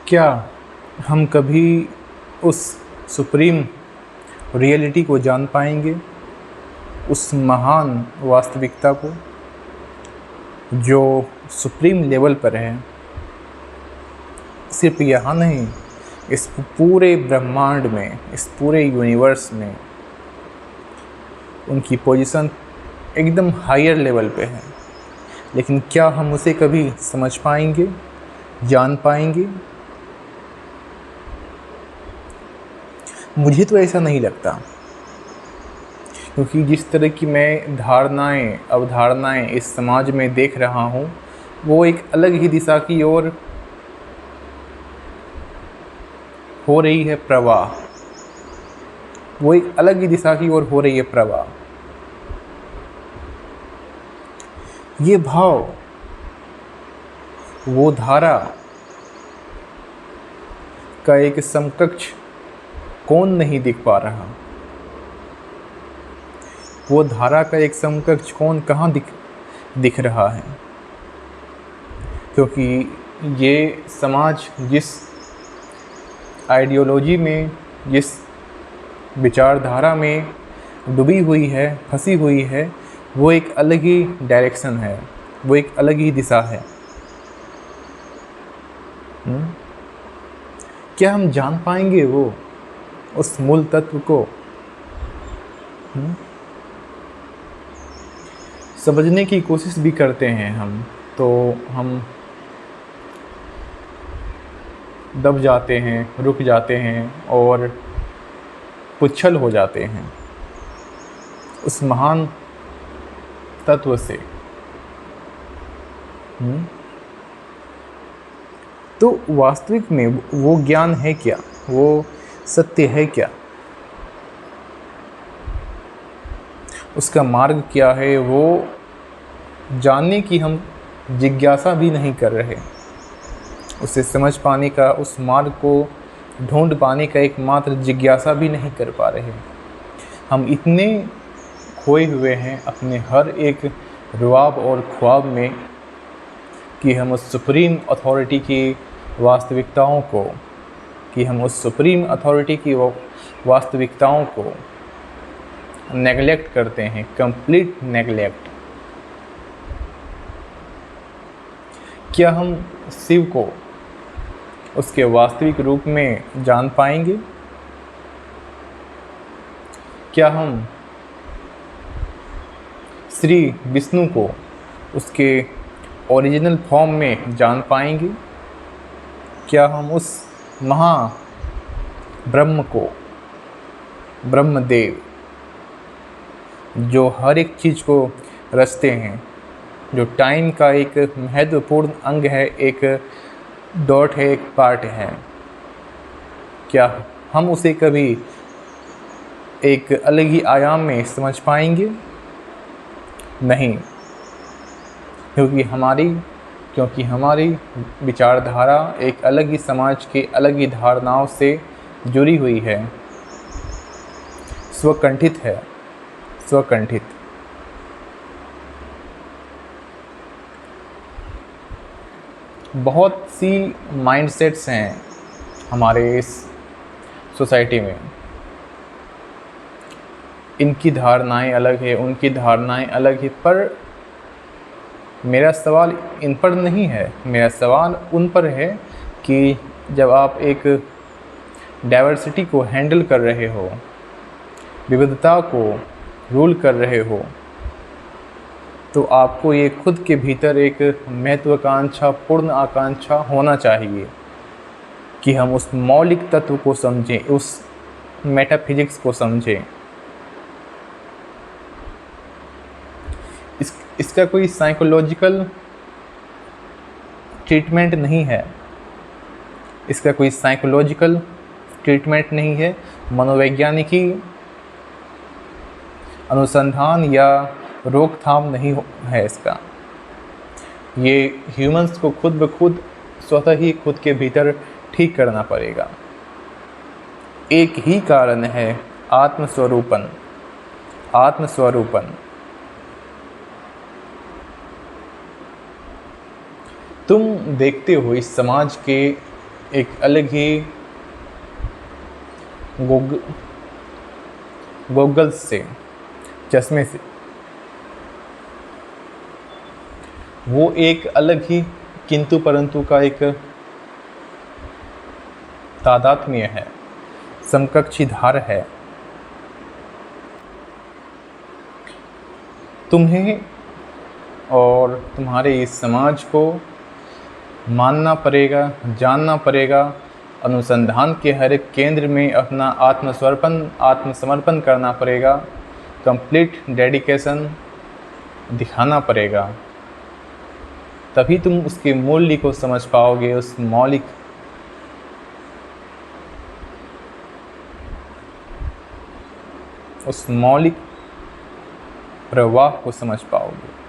क्या हम कभी उस सुप्रीम रियलिटी को जान पाएंगे, उस महान वास्तविकता को जो सुप्रीम लेवल पर है? सिर्फ यहाँ नहीं, इस पूरे ब्रह्मांड में, इस पूरे यूनिवर्स में उनकी पोजीशन एकदम हायर लेवल पे है। लेकिन क्या हम उसे कभी समझ पाएंगे, जान पाएंगे? मुझे तो ऐसा नहीं लगता, क्योंकि जिस तरह की मैं धारणाएं, अवधारणाएं इस समाज में देख रहा हूँ, वो एक अलग ही दिशा की ओर हो रही है प्रवाह। वो एक अलग ही दिशा की ओर हो रही है प्रवाह। ये भाव, वो धारा का एक समकक्ष कौन नहीं दिख पा रहा? वो धारा का एक समकक्ष कौन कहाँ दिख रहा है? क्योंकि ये समाज जिस आइडियोलॉजी में, जिस विचारधारा में डूबी हुई है, फंसी हुई है, वो एक अलग ही डायरेक्शन है, वो एक अलग ही दिशा है। क्या हम जान पाएंगे वो उस मूल तत्व को? समझने की कोशिश भी करते हैं हम, तो हम दब जाते हैं, रुक जाते हैं और पुच्छल हो जाते हैं उस महान तत्व से। तो वास्तविक में वो ज्ञान है क्या? वो सत्य है क्या? उसका मार्ग क्या है? वो जानने की हम जिज्ञासा भी नहीं कर रहे। उसे समझ पाने का, उस मार्ग को ढूंढ पाने का एकमात्र जिज्ञासा भी नहीं कर पा रहे। हम इतने खोए हुए हैं अपने हर एक ख्वाब और ख्वाब में कि हम उस सुप्रीम अथॉरिटी की वास्तविकताओं को, नेगलेक्ट करते हैं, कंप्लीट नेगलेक्ट। क्या हम शिव को उसके वास्तविक रूप में जान पाएंगे? क्या हम श्री विष्णु को उसके ओरिजिनल फॉर्म में जान पाएंगे? क्या हम उस महा ब्रह्म को, ब्रह्मदेव, जो हर एक चीज़ को रचते हैं, जो टाइम का एक महत्वपूर्ण अंग है, एक डॉट है, एक पार्ट है, क्या हम उसे कभी एक अलग ही आयाम में समझ पाएंगे? नहीं, क्योंकि हमारी विचारधारा एक अलग ही समाज के अलग ही धारणाओं से जुड़ी हुई है, स्वकंठित है, स्वकंठित। बहुत सी माइंडसेट्स हैं हमारे इस सोसाइटी में। इनकी धारणाएं अलग है, उनकी धारणाएं अलग है, पर मेरा सवाल इन पर नहीं है। मेरा सवाल उन पर है कि जब आप एक डाइवर्सिटी को हैंडल कर रहे हो, विविधता को रूल कर रहे हो, तो आपको ये खुद के भीतर एक महत्वाकांक्षा, पूर्ण आकांक्षा होना चाहिए कि हम उस मौलिक तत्व को समझें, उस मेटाफिजिक्स को समझें। इसका कोई साइकोलॉजिकल ट्रीटमेंट नहीं है, इसका कोई साइकोलॉजिकल ट्रीटमेंट नहीं है, मनोवैज्ञानिकी अनुसंधान या रोकथाम नहीं है इसका। ये ह्यूमंस को खुद ब खुद स्वतः ही खुद के भीतर ठीक करना पड़ेगा। एक ही कारण है, आत्मस्वरूपन। आत्मस्वरूपन। तुम देखते हो इस समाज के एक अलग ही गॉगल्स से, चश्मे से, वो एक अलग ही किंतु परंतु का एक तादात्म्य है, समकक्षी धार है। तुम्हें और तुम्हारे इस समाज को मानना पड़ेगा, जानना पड़ेगा, अनुसंधान के हर एक केंद्र में अपना आत्मसमर्पण करना पड़ेगा, कंप्लीट डेडिकेशन दिखाना पड़ेगा। तभी तुम उसके मूल्य को समझ पाओगे, उस मौलिक प्रवाह को समझ पाओगे।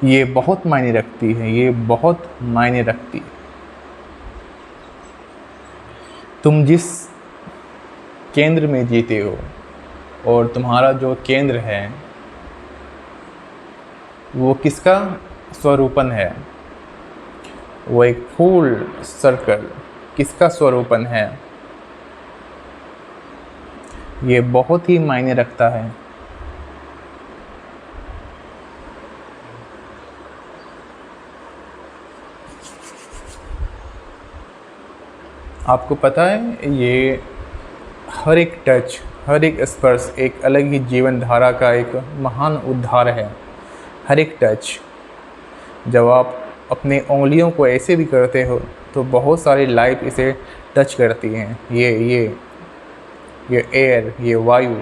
ये बहुत मायने रखती है, ये बहुत मायने रखती है। तुम जिस केंद्र में जीते हो और तुम्हारा जो केंद्र है वो किसका स्वरूपन है? वो एक फुल सर्कल किसका स्वरूपन है? ये बहुत ही मायने रखता है। आपको पता है, ये हर एक टच, हर एक स्पर्श एक अलग ही जीवन धारा का एक महान उद्धार है। हर एक टच, जब आप अपने उंगलियों को ऐसे भी करते हो तो बहुत सारी लाइफ इसे टच करती हैं। ये एयर, ये वायु,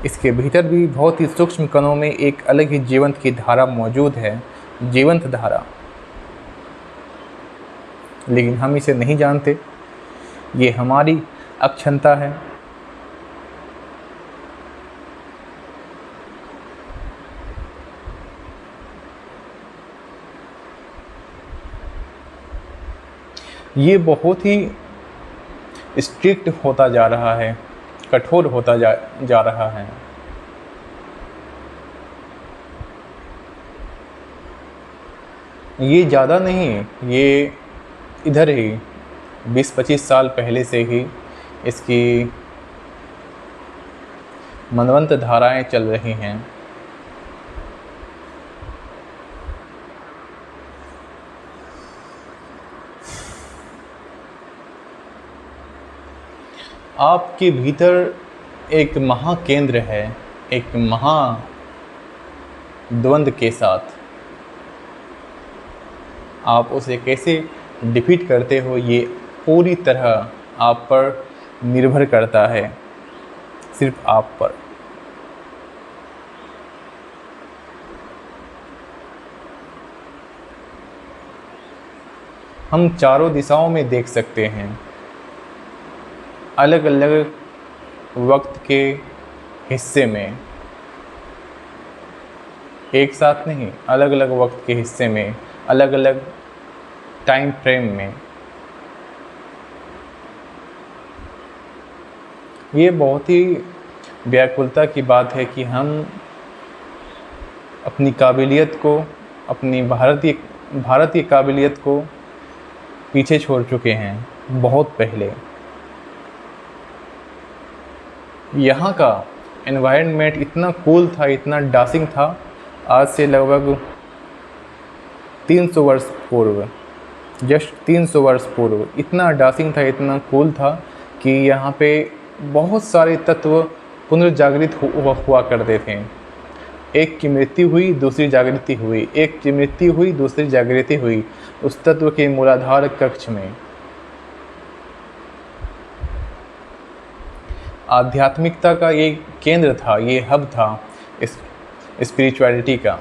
इसके भीतर भी बहुत ही सूक्ष्म कणों में एक अलग ही जीवंत की धारा मौजूद है, जीवंत धारा। लेकिन हम इसे नहीं जानते, ये हमारी अक्षमता है। ये बहुत ही स्ट्रिक्ट होता जा रहा है, कठोर होता जा रहा है। ये ज़्यादा नहीं, ये इधर ही 20-25 साल पहले से ही इसकी मनवंत धाराएं चल रही हैं। आपके भीतर एक महाकेंद्र है, एक महाद्वंद के साथ। आप उसे कैसे डिफीट करते हो, ये पूरी तरह आप पर निर्भर करता है, सिर्फ आप पर। हम चारों दिशाओं में देख सकते हैं, अलग अलग वक्त के हिस्से में, एक साथ नहीं, अलग अलग वक्त के हिस्से में, अलग अलग टाइम फ्रेम में। ये बहुत ही व्याकुलता की बात है कि हम अपनी काबिलियत को, अपनी भारतीय काबिलियत को पीछे छोड़ चुके हैं बहुत पहले। यहाँ का एनवायरनमेंट इतना कूल था, इतना डासिंग था, आज से लगभग 300 वर्ष पूर्व, जस्ट 300 वर्ष पूर्व इतना डासिंग था, इतना कूल था कि यहाँ पे बहुत सारे तत्व पुनर्जागृत हुआ करते थे। एक की मृत्यु हुई, दूसरी जागृति हुई, एक की मृत्यु हुई, दूसरी जागृति हुई उस तत्व के मूलाधार कक्ष में। आध्यात्मिकता का ये केंद्र था, ये हब था इस स्पिरिचुअलिटी का।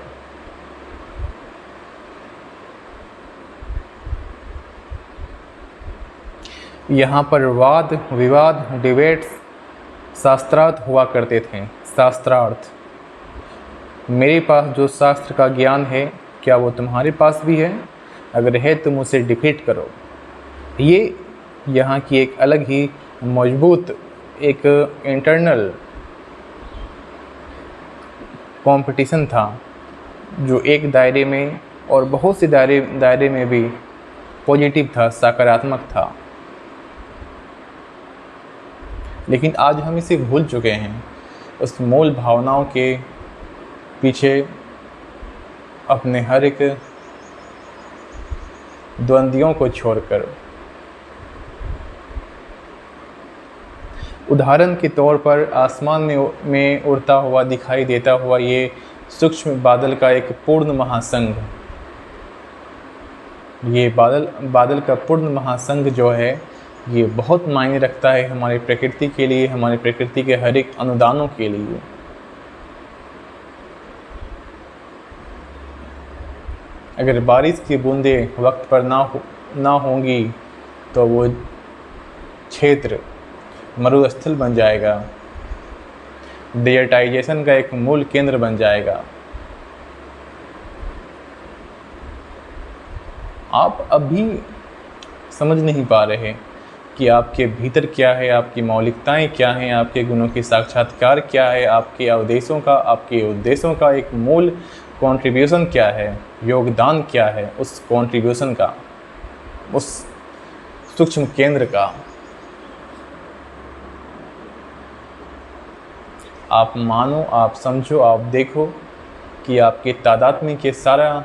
यहाँ पर वाद विवाद, डिबेट्स, शास्त्रार्थ हुआ करते थे। शास्त्रार्थ, मेरे पास जो शास्त्र का ज्ञान है, क्या वो तुम्हारे पास भी है? अगर है तुम उसे डिफीट करो। ये यहाँ की एक अलग ही मजबूत एक इंटरनल कंपटीशन था, जो एक दायरे में और बहुत से दायरे में भी पॉजिटिव था, सकारात्मक था। लेकिन आज हम इसे भूल चुके हैं। उस मूल भावनाओं के पीछे अपने हर एक द्वंद्वियों को छोड़कर, उदाहरण के तौर पर आसमान में उड़ता हुआ दिखाई देता हुआ ये सूक्ष्म बादल का एक पूर्ण महासंघ, ये बादल का पूर्ण महासंघ जो है, ये बहुत मायने रखता है हमारी प्रकृति के लिए, हमारी प्रकृति के हर एक अनुदानों के लिए। अगर बारिश की बूंदें वक्त पर ना होंगी तो वो क्षेत्र मरुस्थल बन जाएगा, डेजर्टाइजेशन का एक मूल केंद्र बन जाएगा। आप अभी समझ नहीं पा रहे कि आपके भीतर क्या है, आपकी मौलिकताएं क्या हैं, आपके गुणों की साक्षात्कार क्या है, आपके अवदेशों का, आपके उद्देश्यों का एक मूल कंट्रीब्यूशन क्या है, योगदान क्या है, उस कंट्रीब्यूशन का, उस सूक्ष्म केंद्र का। आप मानो, आप समझो, आप देखो कि आपके तादात्म्य के सारा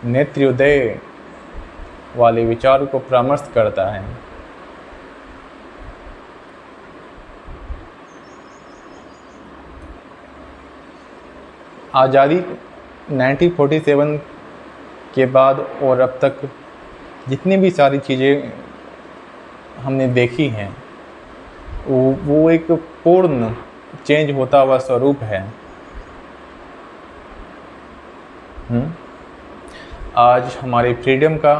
नेत्रोदय वाले विचार को परामर्श करता है। आज़ादी 1947 के बाद और अब तक जितनी भी सारी चीज़ें हमने देखी हैं, वो एक पूर्ण चेंज होता हुआ स्वरूप है। आज हमारे फ्रीडम का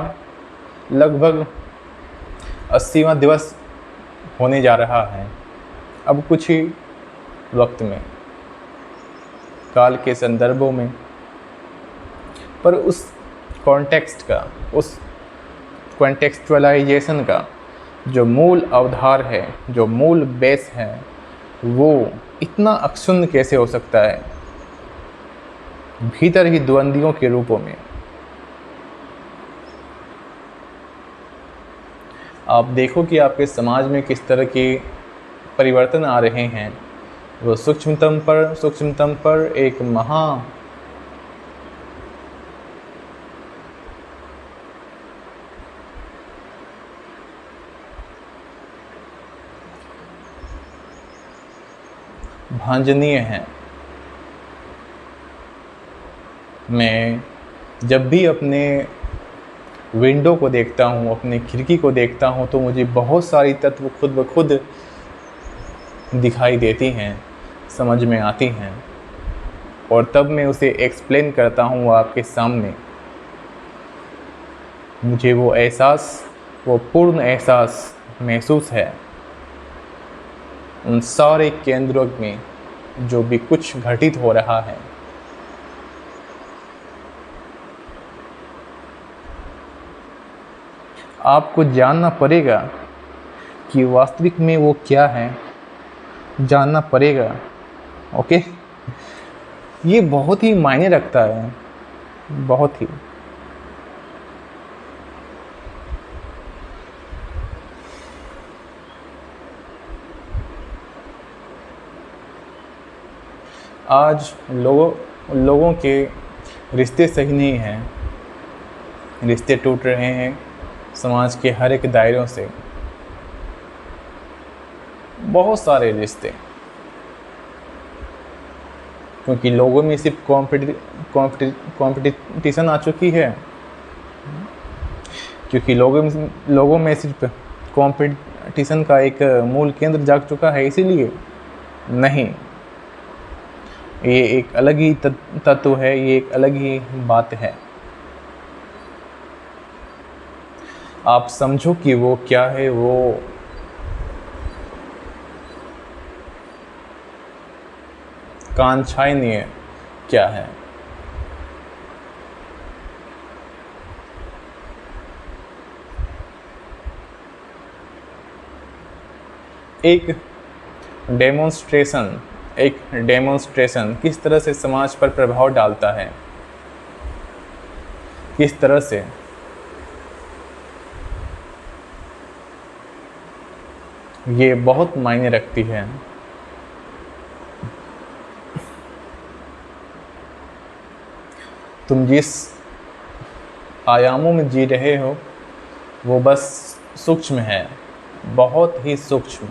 लगभग 80वां दिवस होने जा रहा है, अब कुछ ही वक्त में, काल के संदर्भों में। पर उस कॉन्टेक्स्ट का, उस कॉन्टेक्चुअलाइजेशन का जो मूल अवधार है, जो मूल बेस है, वो इतना अक्षुण्ण कैसे हो सकता है भीतर ही द्वंद्वियों के रूपों में। आप देखो कि आपके समाज में किस तरह के परिवर्तन आ रहे हैं। वो सूक्ष्मतम पर एक भांजनीय है। मैं जब भी अपने विंडो को देखता हूँ, अपने खिड़की को देखता हूँ, तो मुझे बहुत सारी तत्व खुद ब खुद दिखाई देती हैं, समझ में आती हैं, और तब मैं उसे एक्सप्लेन करता हूँ आपके सामने। मुझे वो पूर्ण एहसास महसूस है उन सारे केंद्रों में जो भी कुछ घटित हो रहा है। आपको जानना पड़ेगा कि वास्तविक में वो क्या है, जानना पड़ेगा। ओके, ये बहुत ही मायने रखता है, बहुत ही। आज लोगों के रिश्ते सही नहीं हैं, रिश्ते टूट रहे हैं समाज के हर एक दायरों से, बहुत सारे रिश्ते, क्योंकि लोगों में सिर्फ कंपटीशन आ चुकी है, क्योंकि लोगों में सिर्फ कंपटीशन का एक मूल केंद्र जाग चुका है। इसीलिए नहीं, ये एक अलग ही तत्व है, ये एक अलग ही बात है। आप समझो कि वो क्या है, वो कांक्षायनीय क्या है। एक डेमोन्स्ट्रेशन, एक डेमोन्स्ट्रेशन किस तरह से समाज पर प्रभाव डालता है, किस तरह से। ये बहुत मायने रखती है। तुम जिस आयामों में जी रहे हो वो बस सूक्ष्म है, बहुत ही सूक्ष्म।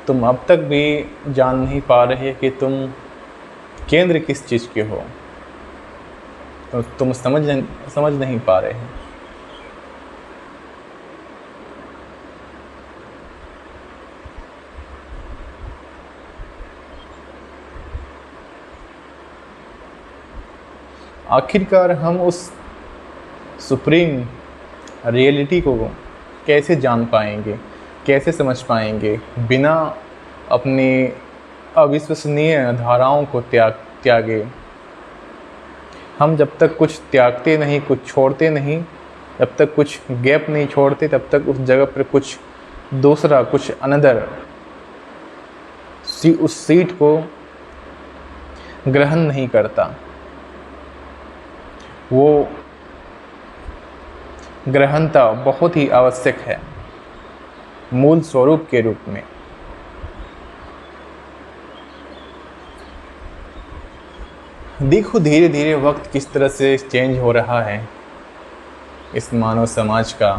तुम अब तक भी जान नहीं पा रहे कि तुम केंद्र किस चीज़ के हो, तो तुम समझ नहीं पा रहे। आखिरकार हम उस सुप्रीम रियलिटी को कैसे जान पाएंगे, कैसे समझ पाएंगे बिना अपनी अविश्वसनीय धाराओं को त्यागे। हम जब तक कुछ त्यागते नहीं, कुछ छोड़ते नहीं, जब तक कुछ गैप नहीं छोड़ते, तब तक उस जगह पर कुछ दूसरा, कुछ अनदर उस सीट को ग्रहण नहीं करता। वो ग्रहणता बहुत ही आवश्यक है मूल स्वरूप के रूप में। देखो धीरे धीरे वक्त किस तरह से चेंज हो रहा है इस मानव समाज का।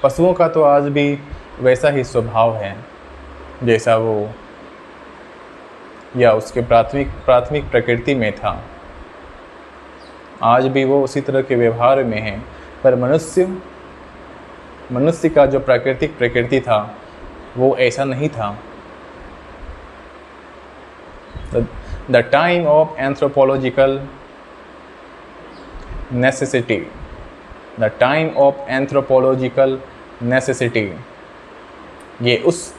पशुओं का तो आज भी वैसा ही स्वभाव है जैसा वो या उसके प्राथमिक प्रकृति में था। आज भी वो उसी तरह के व्यवहार में है, पर मनुष्य का जो प्राकृतिक प्रकृति था वो ऐसा नहीं था। The time of anthropological necessity, the time of anthropological necessity, ये उस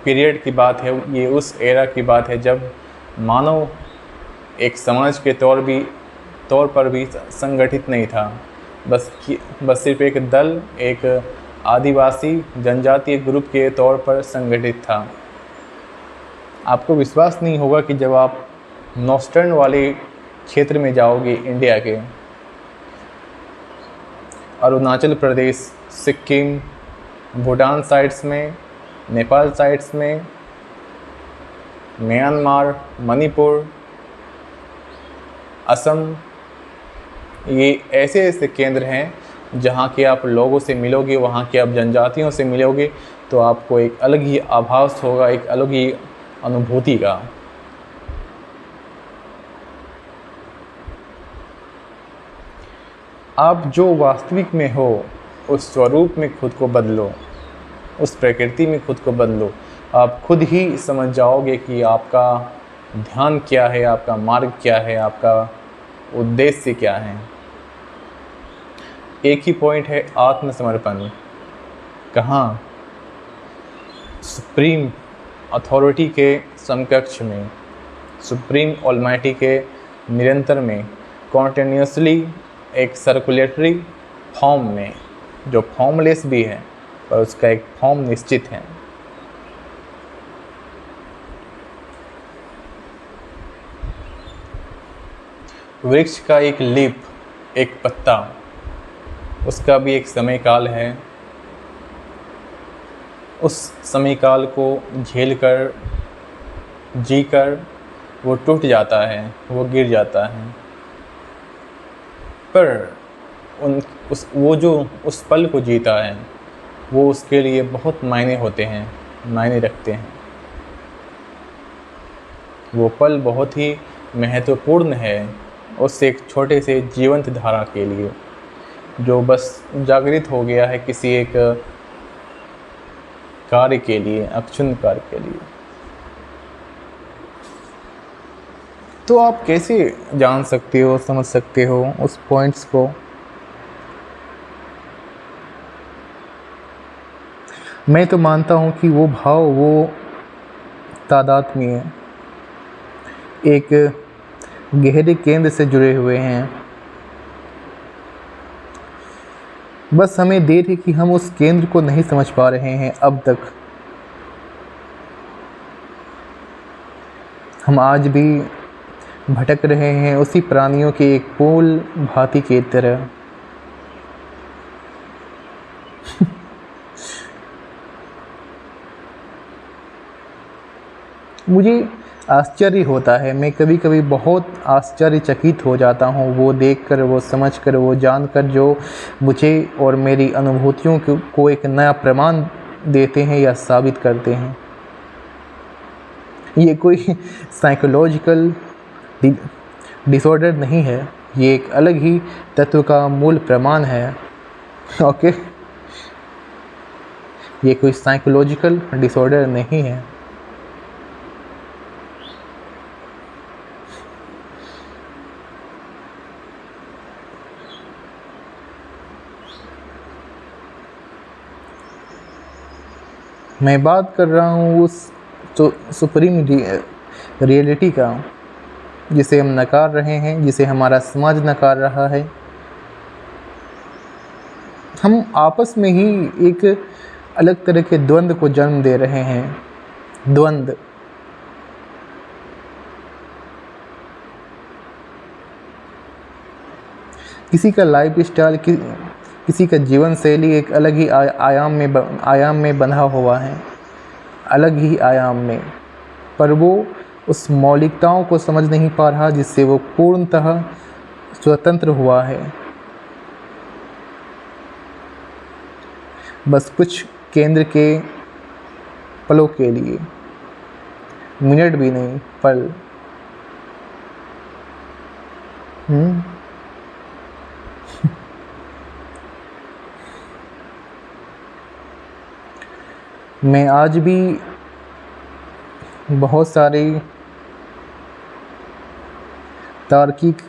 पीरियड की बात है, ये उस एरा की बात है जब मानव एक समाज के तौर पर भी संगठित नहीं था। बस सिर्फ एक दल, एक आदिवासी जनजातीय ग्रुप के तौर पर संगठित था। आपको विश्वास नहीं होगा कि जब आप नॉर्थर्न वाले क्षेत्र में जाओगे, इंडिया के अरुणाचल प्रदेश, सिक्किम, भूटान साइड्स में, नेपाल साइड्स में, म्यांमार, मणिपुर, असम, ये ऐसे केंद्र हैं जहाँ के आप लोगों से मिलोगे, वहाँ के आप जनजातियों से मिलोगे तो आपको एक अलग ही आभास होगा, एक अलग ही अनुभूति का। आप जो वास्तविक में हो उस स्वरूप में खुद को बदलो, उस प्रकृति में खुद को बदलो। आप खुद ही समझ जाओगे कि आपका ध्यान क्या है, आपका मार्ग क्या है, आपका उद्देश्य क्या है। एक ही पॉइंट है, आत्मसमर्पण। कहाँ? सुप्रीम अथॉरिटी के समकक्ष में, सुप्रीम ऑलमाइटी के निरंतर में, कॉन्टिन्यूसली एक सर्कुलेटरी फॉर्म में, जो फॉर्मलेस भी है पर उसका एक फॉर्म निश्चित है। वृक्ष का एक लीफ, एक पत्ता, उसका भी एक समय काल है। उस समय काल को झेलकर, जीकर वो टूट जाता है, वो गिर जाता है। पर वो जो उस पल को जीता है वो उसके लिए बहुत मायने होते हैं, मायने रखते हैं। वो पल बहुत ही महत्वपूर्ण है उस एक छोटे से जीवंत धारा के लिए जो बस जागृत हो गया है किसी एक कार्य के लिए, अक्षुण्ण कार्य के लिए। तो आप कैसे जान सकते हो, समझ सकते हो उस पॉइंट्स को? मैं तो मानता हूँ कि वो भाव, वो तादात्म्य एक गहरे केंद्र से जुड़े हुए हैं। बस हमें देर है कि हम उस केंद्र को नहीं समझ पा रहे हैं अब तक। हम आज भी भटक रहे हैं उसी प्राणियों के एक पोल भांति की तरह। मुझे आश्चर्य होता है, मैं कभी कभी बहुत आश्चर्यचकित हो जाता हूँ वो देखकर, वो समझकर, वो जानकर जो मुझे और मेरी अनुभूतियों को एक नया प्रमाण देते हैं या साबित करते हैं। ये कोई साइकोलॉजिकल डिसऑर्डर नहीं है, ये एक अलग ही तत्व का मूल प्रमाण है। ओके, ये कोई साइकोलॉजिकल डिसऑर्डर नहीं है। मैं बात कर रहा हूँ उस सुप्रीम रियलिटी का जिसे हम नकार रहे हैं, जिसे हमारा समाज नकार रहा है। हम आपस में ही एक अलग तरह के द्वंद्व को जन्म दे रहे हैं। द्वंद्व, किसी का लाइफ स्टाइल, किसी का जीवन शैली एक अलग ही आयाम में बंधा हुआ है, अलग ही आयाम में, पर वो उस मौलिकताओं को समझ नहीं पा रहा जिससे वो पूर्णतः स्वतंत्र हुआ है। बस कुछ केंद्र के पलों के लिए, मिनट भी नहीं, पल। मैं आज भी बहुत सारे तार्किक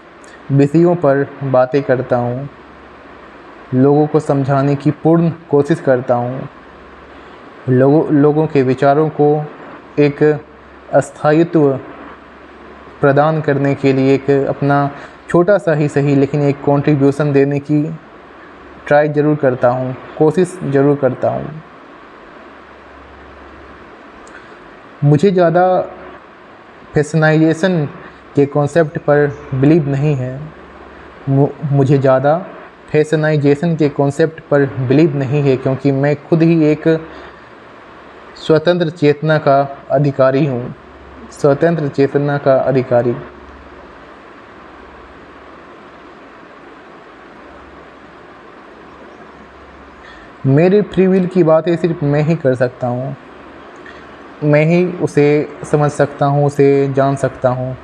विषयों पर बातें करता हूँ, लोगों को समझाने की पूर्ण कोशिश करता हूँ, लोगों के विचारों को एक अस्थायित्व प्रदान करने के लिए एक अपना छोटा सा ही सही लेकिन एक कंट्रीब्यूशन देने की ट्राई ज़रूर करता हूँ, कोशिश ज़रूर करता हूँ। मुझे ज़्यादा फैशनाइजेशन के कॉन्सेप्ट पर बिलीव नहीं है, मुझे ज़्यादा फैशनाइजेशन के कॉन्सेप्ट पर बिलीव नहीं है, क्योंकि मैं खुद ही एक स्वतंत्र चेतना का अधिकारी हूँ, स्वतंत्र चेतना का अधिकारी। मेरे फ्री विल की बातें सिर्फ मैं ही कर सकता हूँ, मैं ही उसे समझ सकता हूँ, उसे जान सकता हूँ।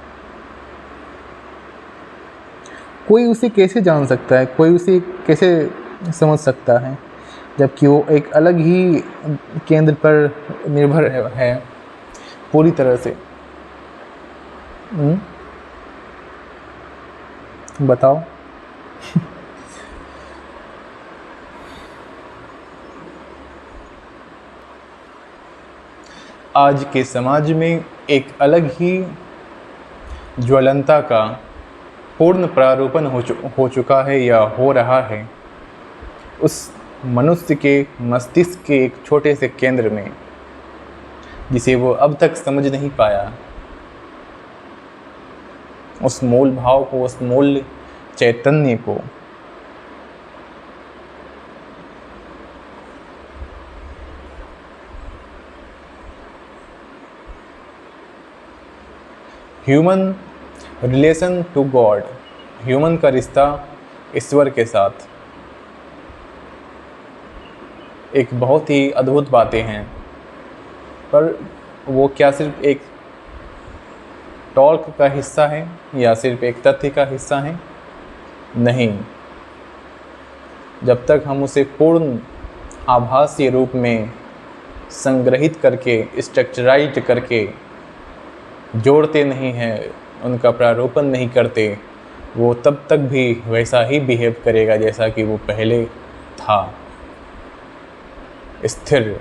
कोई उसे कैसे जान सकता है, कोई उसे कैसे समझ सकता है, जबकि वो एक अलग ही केंद्र पर निर्भर है पूरी तरह से। बताओ। आज के समाज में एक अलग ही ज्वलंता का पूर्ण प्रारूपण हो चुका है या हो रहा है उस मनुष्य के मस्तिष्क के एक छोटे से केंद्र में, जिसे वो अब तक समझ नहीं पाया। उस मूल भाव को, उस मूल चैतन्य को। Human relation to God, human का रिश्ता ईश्वर के साथ एक बहुत ही अद्भुत बातें हैं, पर वो क्या सिर्फ एक टॉक का हिस्सा है या सिर्फ एक तथ्य का हिस्सा है? नहीं, जब तक हम उसे पूर्ण आभासी रूप में संग्रहित करके, स्ट्रक्चराइज करके जोड़ते नहीं हैं, उनका प्रारूपण नहीं करते, वो तब तक भी वैसा ही बिहेव करेगा जैसा कि वो पहले था, स्थिर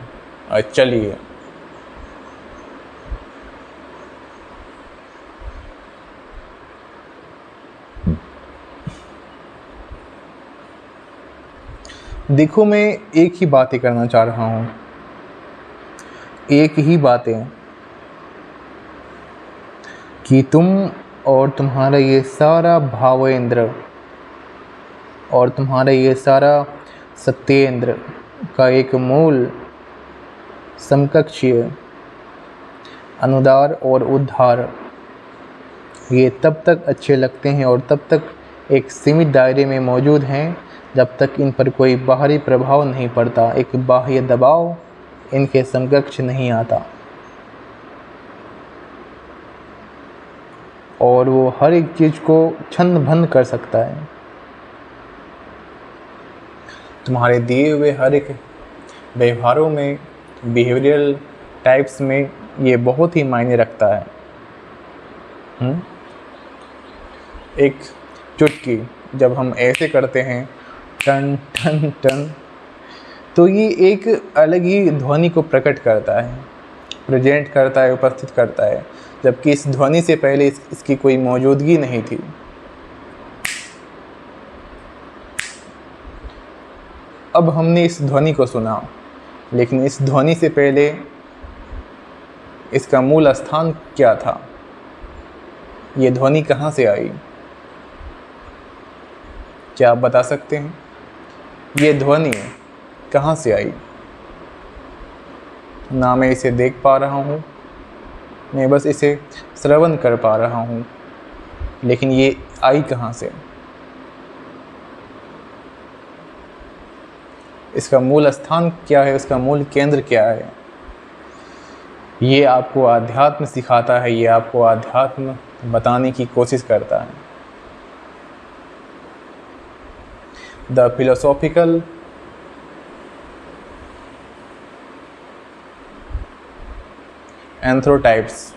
अचलीय। देखो, मैं एक ही बातें करना चाह रहा हूँ, एक ही बातें। कि तुम और तुम्हारा ये सारा भावेंद्र और तुम्हारा ये सारा सत्येंद्र का एक मूल समकक्षीय अनुदार और उद्धार ये तब तक अच्छे लगते हैं और तब तक एक सीमित दायरे में मौजूद हैं जब तक इन पर कोई बाहरी प्रभाव नहीं पड़ता, एक बाह्य दबाव इनके समकक्ष नहीं आता और वो हर एक चीज़ को छन्न भन्न कर सकता है। तुम्हारे दिए हुए हर एक व्यवहारों में, बिहेवियरल टाइप्स में ये बहुत ही मायने रखता है। एक चुटकी जब हम ऐसे करते हैं टन टन टन, तो ये एक अलग ही ध्वनि को प्रकट करता है, प्रेजेंट करता है, उपस्थित करता है, जबकि इस ध्वनि से पहले इसकी कोई मौजूदगी नहीं थी। अब हमने इस ध्वनि को सुना, लेकिन इस ध्वनि से पहले इसका मूल स्थान क्या था? ये ध्वनि कहाँ से आई? क्या आप बता सकते हैं? ये ध्वनि कहाँ से आई? ना मैं इसे देख पा रहा हूँ, मैं बस इसे श्रवण कर पा रहा हूँ, लेकिन ये आई कहाँ से? इसका मूल स्थान क्या है? इसका मूल केंद्र क्या है? ये आपको आध्यात्म सिखाता है, ये आपको आध्यात्म बताने की कोशिश करता है। द फिलोसॉफिकल एंथ्रोटाइप्स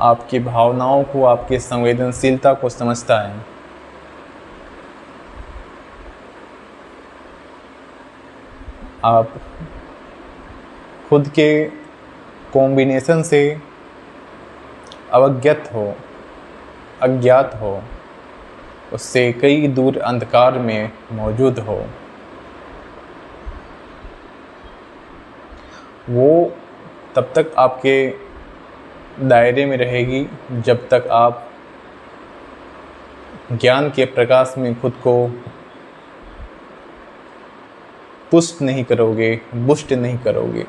आपकी भावनाओं को, आपकी संवेदनशीलता को समझता है। आप खुद के कॉम्बिनेशन से अवज्ञात हो, अज्ञात हो, उससे कई दूर अंधकार में मौजूद हो। वो तब तक आपके दायरे में रहेगी जब तक आप ज्ञान के प्रकाश में खुद को पुष्ट नहीं करोगे, बुष्ट नहीं करोगे,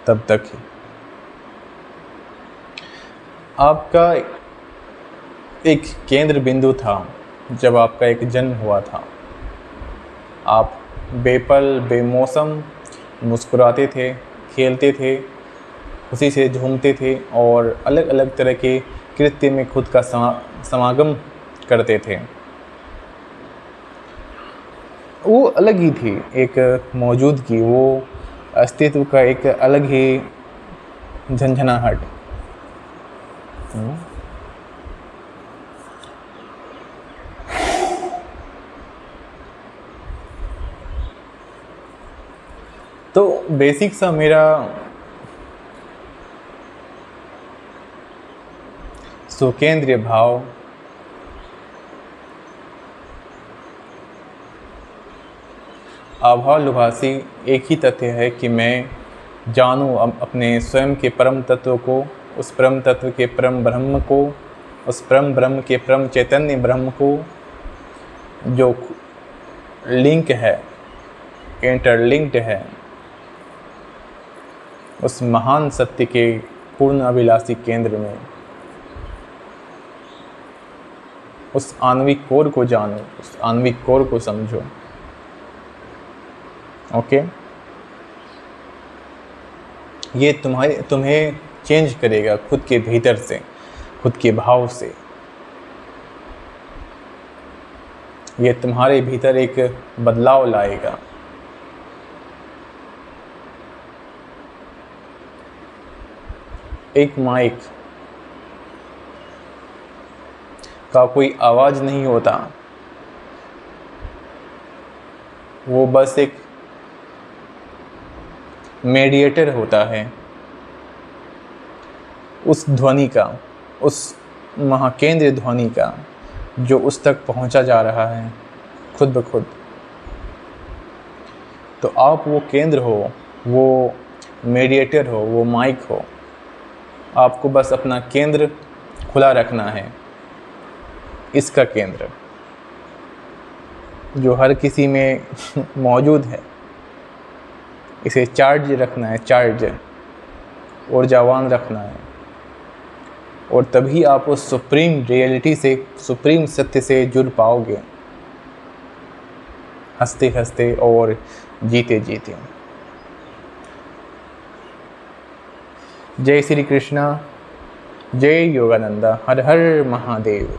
तब तक ही। आपका एक केंद्र बिंदु था जब आपका एक जन्म हुआ था। आप बेपल बेमौसम मुस्कुराते थे, खेलते थे, खुशी से झूमते थे और अलग अलग तरह के कृत्य में खुद का समागम करते थे। वो अलग ही थी, एक मौजूदगी, वो अस्तित्व का एक अलग ही झंझनाहट। तो बेसिक सा मेरा सुकेंद्रीय भाव आभालुभासी एक ही तथ्य है कि मैं जानूं अपने स्वयं के परम तत्व को, उस परम तत्व के परम ब्रह्म को, उस परम ब्रह्म के परम चैतन्य ब्रह्म को, जो लिंक है, इंटरलिंक्ड है उस महान सत्य के पूर्ण अभिलाषी केंद्र में। उस आणविक कोर को जानो, उस आणविक कोर को समझो। ओके, ये तुम्हें चेंज करेगा खुद के भीतर से, खुद के भाव से। ये तुम्हारे भीतर एक बदलाव लाएगा। एक माइक का कोई आवाज़ नहीं होता, वो बस एक मेडिएटर होता है उस ध्वनि का, उस महाकेंद्र ध्वनि का, जो उस तक पहुंचा जा रहा है खुद ब खुद। तो आप वो केंद्र हो, वो मेडिएटर हो, वो माइक हो, आपको बस अपना केंद्र खुला रखना है, इसका केंद्र जो हर किसी में मौजूद है, इसे चार्ज रखना है, चार्ज ऊर्जावान रखना है, और तभी आप उस सुप्रीम रियलिटी से, सुप्रीम सत्य से जुड़ पाओगे, हंसते हंसते और जीते जीते। जय श्री कृष्णा, जय योगानंदा, हर हर महादेव।